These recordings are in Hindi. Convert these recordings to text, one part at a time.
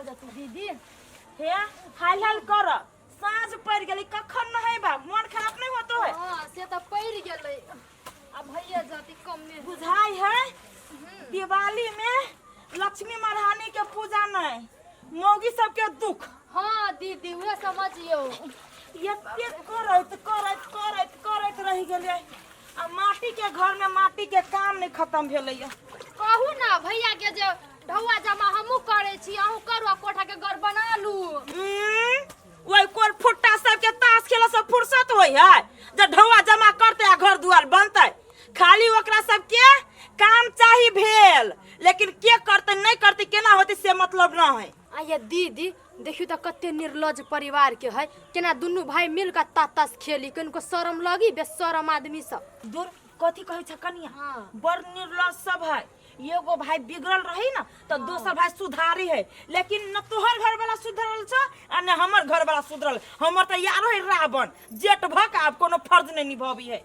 हो जाती दीदी हे हाल हाल कर साँझ पड़ गेली कखन नहे बा मन खराब नहीं होतो है। हां से तो पड़ गेलै अब भैया जाती कम में बुझाई है दिवाली में लक्ष्मी महारानी के पूजा नहीं मौगी सबके दुख। हां दीदी वे समझियो ये करत रह गेलै आ माटी के घर में माटी के काम नहीं खत्म भेलैया। कहू ना भैया के जे ढौआ जमा हमहू करे छी अहू करू कोठा के घर बना लू। ओइ कोर फुट्टा सब के ताश खेला से फुर्सत होई है जे ढौआ जमा करते आ घर दुआर बनते खाली ओकरा सब के काम चाही भेल लेकिन के करते नहीं करते केना होते से मतलब ना है। आये दीदी देखियो त कते निर्लज परिवार के है केना दुनु भाई मिल के तातास खेली किनको शरम लगी बेशरम आदमी सब दूर कथी कहै छ कनिया हाँ। बड़ निर्लज सब है एगो भाई बिगड़ल रही ना तो दोसर भाई सुधारी है लेकिन न तोहर घर वाला सुधरल छ आ न हमर घर वाला सुधरल हमर त यार है रावण जेठ भक आप कोनो फर्ज नहीं निभावी है।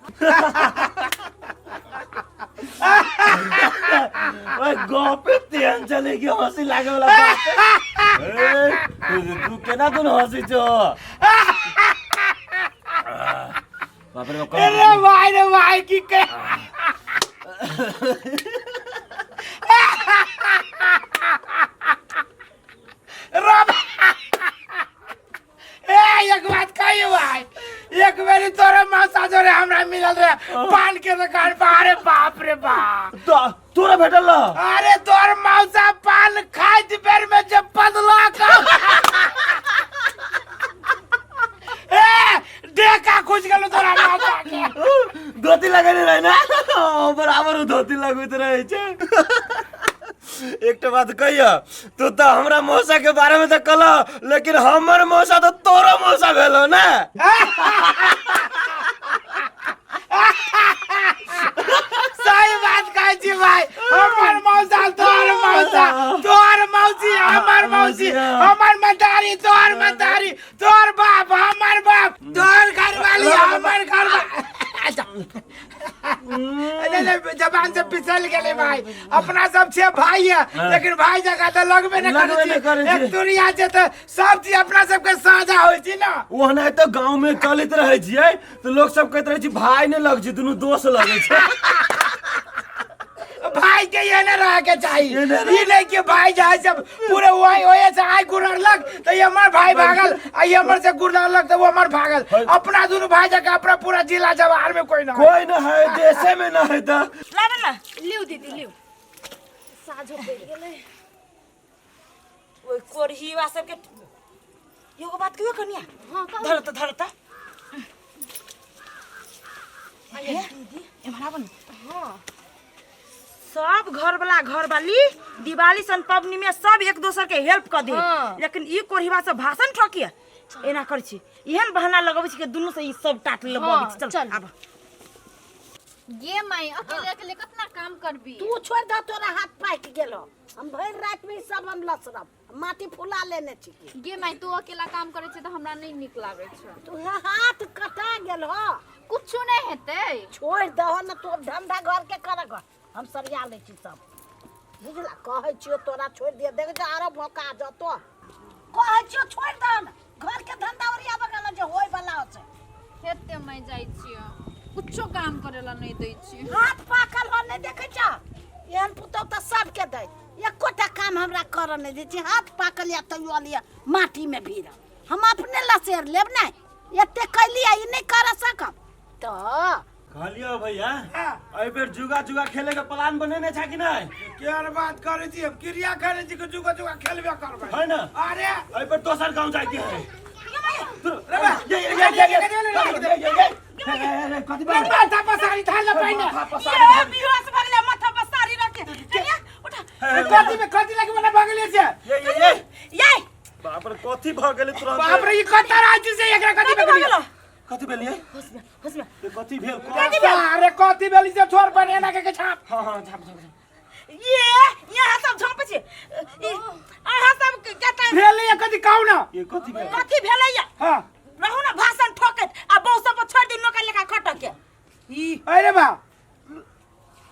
ओए गपे तेन चले कि हंसी लागे वाला बात ए तू केना तू हंसी छो बाप रे बाप रे भाई की के एक बात कही भाई एक बेरी तोरे मासा जोरे हमरा मिलल रे पान के दुकान पर अरे बाप रे बाप तोरा भेटल अरे तोर मौसा पान खाइत बेर में जब बदला का देखा खुश गेलो तोरा मौसा के धोती लगेने रहे ना बराबर धोती लगबैत रहे छे। एक तो बात कहिया तू तो हमरा मौसा के बारे में तो कहला लेकिन हमर मौसा तो तोरा मौसा भेलो ना। सही बात कहै छी भाई हमर मौसा तोर मौसी हमर मौसी हमर मतारी तोर बाप हमर बाप तोर घरवाली हमर घर जबान से फिसल गेले भाई अपना सब छे भाई है लेकिन भाई जगह तो लगबे न करे एक दुनिया जे तो सब चीज अपना सब के साझा होय छी ना ओहने तो गांव में चलित रहे छिए तो लोग सब कहत रहे छी भाई ने लग छी दुनु दोस्त लगे छे। भाई के ये न रह के चाहिए ये नहीं कि भाई जाए सब पूरे ओए से आय गुरलक तो ये हमर भाई भागल आई हमर से गुरलक तो वो हमर भागल अपना दोनों भाई जगह अपना पूरा जिला जवार में कोई ना है देशे में ना है त लाना ना लिउ दीदी लिउ साझो पड़ गेलै ओइ कोरहीवा सब के एगो बात कहियो कनिया हां धरता आये दीदी एमरा बन हां सब घर वाली दिवाली सन पबनी में सब एक दूसरे के हेल्प कर दे हाँ। लेकिन ई कोरहीवा से भाषण ठोकिया एना कर छी एहन बहाना लगबै छी के दुनु से ई सब टाट लेबो हाँ, चल आब ये माई अकेले अकेले कितना काम करबी तू छोड़ दे तोरा हाथ पाक गेलो हम भर रात में सब हम लसरब माटी फुला लेने छी गे माई तू अकेला काम करे छ त हमरा नहीं निक लागे छ तू हाथ कटा गेलो कुछ नहीं हेतै छोड़ दहो न तू धंधा घर के कर हम सरिया ले छी सब बुझला कहै छियो तोरा छोड़ दिए देख जा आरो भोका जतो कहै छियो छोड़ दे न घर के धंधा ओरिया बगल जे होय वाला छै हेते मैं जाई छियो कुछो काम करेला नहीं दै छी हाथ पाकल हो नहीं देखे छ एहन पुतो त सब के दे एकोटा काम हमरा कर नहीं दे छी हाथ पाकल या तैयो लिया माटी में भीड़ हम अपने लसेर लेब नहीं एते कैलिया ई नहीं कर सकब तो कहलियो भैया एहि बेर जुगा खेले के प्लान बनेने छ कि नहीं केर बात करे छी हम क्रिया करे छी के जुगा खेलबे करबै है ना अरे एहि बेर दोसर गांव जाय के है कथी बात माथा पसारी थाल पहिने ये बिहोश भगले माथा पर सारी रख के चलिए उठा कथी लगे मने भगले से ये बाप रे कथी भ गेलै तुरंत बाप रे ई कतरा राज्य से एकरा कथी भगले कथी भेलिए होश में ये कथी भेल अरे कथी भेली से छोड़ बनेना के छाप हां झाप ये यहाँ सब झोंपे छी अहाँ सब कहता भेले कथी कहू ना ये कथी भेल कथी भेलैया हां रहू ना भाषण ठोकत आ बहु सब छोड़ दिन नोकर लेखा खटक के ई अरे बा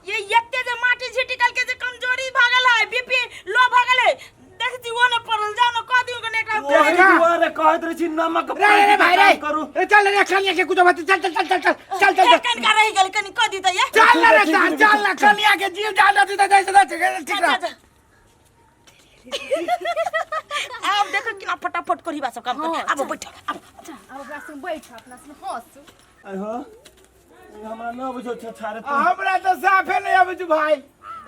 ये एते जे माटी झिटिकल के जे कमजोरी भागल है बीपी लो भागल है देख जी वो न पड़ल जाओ न कहत रही छी नमक रे भाई रे करू चल रे कनिया के कुछ बात चल चल चल चल चल चल कन का रही गेल कनी क दी त ये चल रे चल ना कनिया के जीव डाल दी त जैसे ठीक रह अब देखो किना फटाफट करी बा सब काम कर अब बैठ अब अब ओकरा संग बैठ अपना संग हंस आई हो हमरा न बुझो छारे हमरा तो साफे नहीं आबै छु भाई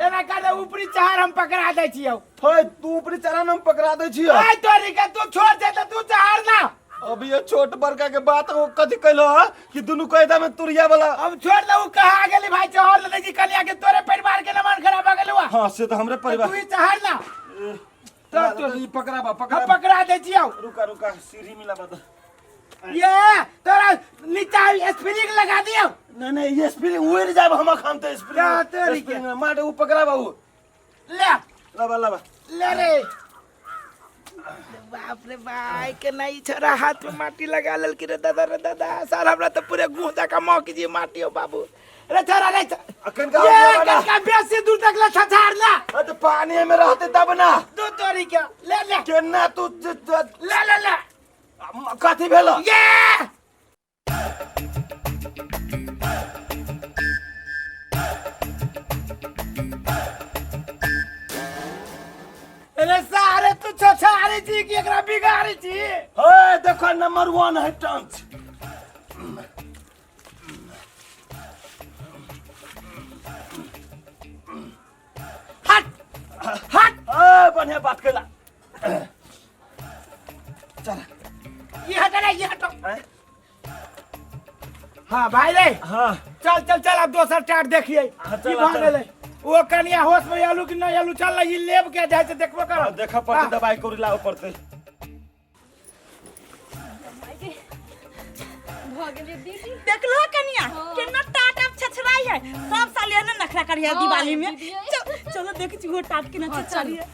एना करे ऊपरी चार हम पकड़ा दै छियौ होय तू ऊपरी चरण हम पकड़ा दे छी ओए तोरी के तू छोड़ दे त तू चार ना अभी ये छोट बड़का के बात वो कथि कहलो कि दुनु कहदा में तुरिया वाला अब छोड़ दे उ कहा गेली भाई चहर ले की कनिया के तोरे परिवार के नमान खराब हो गेलवा हां से तो हमरे परिवार तू ही चार ना तो ई पकड़ा बा हम पकड़ा पकड़ा दे छियौ रुका रुका सीढ़ी मिला बता ये तोरा नीचा स्प्रिंग लगा दियो नहीं नहीं ये स्प्रिंग उड़ जाब हम खाम तो क्या तेरी के? स्प्रिंग माटे ऊ पकड़ा बा ऊ ले लबा लबा ले रे बाप रे भाई के नहीं छोरा हाथ में माटी लगा लेल कि रे दादा सार हमरा तो पूरे गुंजा का मौक जी माटी हो बाबू रे छोरा रे अखन का ये वाला कनका बेसी दूर तक ले छछार ना तो पानी में रहते तब ना तू तोरी के ले ले केना तू ले ले ले कथि भेलो ये अरे सारे तू छछारी जी की एकरा बिगाड़ी छी ओए देखो नंबर 1 है टंच हट हट ए बढ़िया बात कहला चल ये हट रे ये हटो हैं? हाँ भाई रे हां चल चल चल अब दोसर चाट देखिए हाँ, चल, की भाग चल। गेलै वो कनिया होश में आलू कि नहीं आलू चल ये लेब के जाय से देखबो करो देखा पड़ते दवाई करी लाओ पड़ते भ गेलै दीदी देखलो कनिया केना टाट अब छछराई है सब साल एने नखरा करिया दिवाली में चलो देख छी वो टाट केना छछराई है